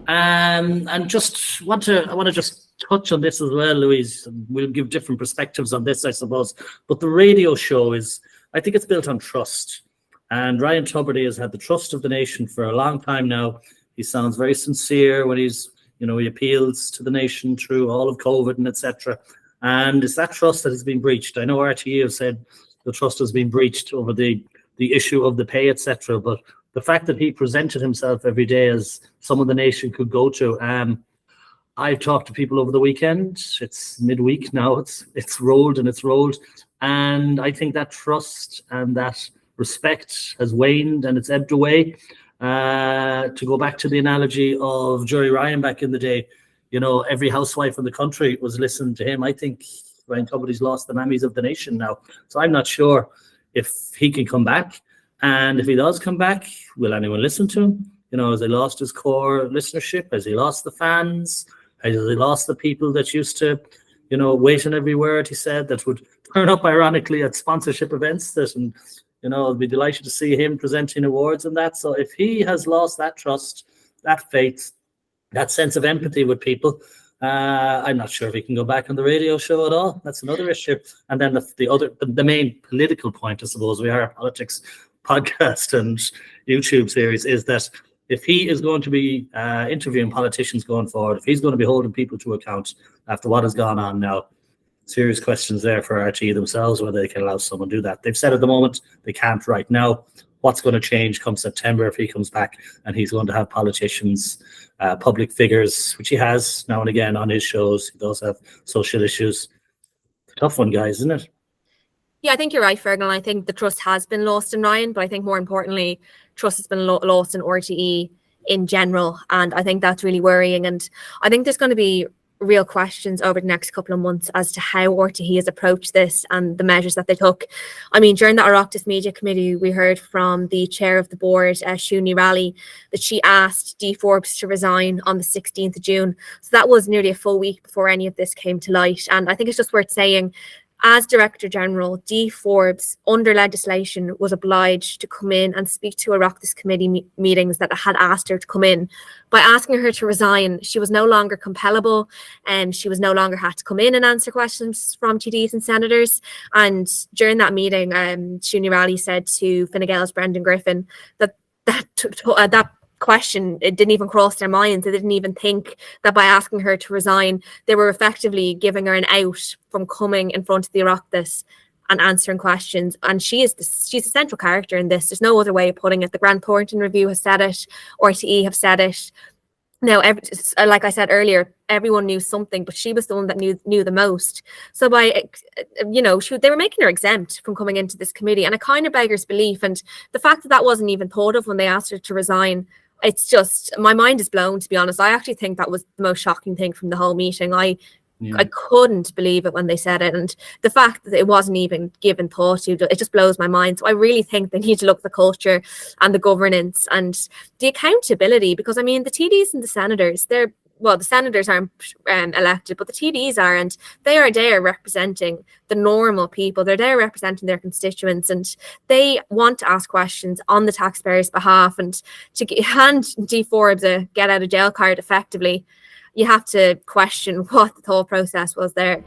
And just I want to just touch on this as well, Louise. We'll give different perspectives on this, I suppose. But the radio show I think it's built on trust. And Ryan Tubridy has had the trust of the nation for a long time now. He sounds very sincere when he appeals to the nation through all of COVID and etc. And it's that trust that has been breached. I know RTE have said the trust has been breached over the issue of the pay, etc. But the fact that he presented himself every day as someone the nation could go to. I've talked to people over the weekend. It's midweek now. It's rolled. And I think that trust and that respect has waned and it's ebbed away. To go back to the analogy of Jerry Ryan back in the day, every housewife in the country was listening to him. I think Ryan Tubridy's lost the mammies of the nation now. So I'm not sure if he can come back. And if he does come back, will anyone listen to him? Has he lost his core listenership? Has he lost the fans? Has he lost the people that used to, wait on every word he said, that would turn up ironically at sponsorship events I'd be delighted to see him presenting awards and that. So if he has lost that trust, that faith, that sense of empathy with people, I'm not sure if he can go back on the radio show at all. That's another issue. And then the main political point, I suppose, we are a politics podcast and YouTube series, is that if he is going to be interviewing politicians going forward, if he's going to be holding people to account after what has gone on now, serious questions there for RTE themselves, whether they can allow someone to do that. They've said at the moment they can't right now. What's going to change come September if he comes back and he's going to have politicians, public figures, which he has now and again on his shows. He does have social issues. Tough one, guys, isn't it? Yeah, I think you're right, Ferghal. I think the trust has been lost in Ryan, but I think more importantly, trust has been lost in RTE in general. And I think that's really worrying. And I think there's going to be real questions over the next couple of months as to how RTE has approached this and the measures that they took. I mean, during the Oireachtas Media Committee, we heard from the chair of the board, Shuni Rally, that she asked D. Forbes to resign on the 16th of June. So that was nearly a full week before any of this came to light. And I think it's just worth saying, as Director General, D. Forbes, under legislation, was obliged to come in and speak to Oireachtas committee meetings that had asked her to come in. By asking her to resign, she was no longer compellable, and she was no longer had to come in and answer questions from TDs and senators. And during that meeting, Shuni Rally said to Fine Gael's Brendan Griffin that question, it didn't even cross their minds. They didn't even think that by asking her to resign, they were effectively giving her an out from coming in front of the Oireachtas and answering questions. And she's a central character in this. There's no other way of putting it. The Grant Thornton Review has said it. RTE have said it. Now, like I said earlier, everyone knew something, but she was the one that knew the most. So they were making her exempt from coming into this committee, and it kind of beggars belief. And the fact that wasn't even thought of when they asked her to resign, it's just, my mind is blown, to be honest. I actually think that was the most shocking thing from the whole meeting. I couldn't believe it when they said it, and the fact that it wasn't even given thought to, it just blows my mind. So I really think they need to look at the culture and the governance and the accountability, because I mean, the TDs and the senators, the senators aren't elected, but the TDs are, and they are there representing the normal people. They're there representing their constituents, and they want to ask questions on the taxpayers' behalf. And to hand D. Forbes a get out of jail card effectively, you have to question what the thought process was there.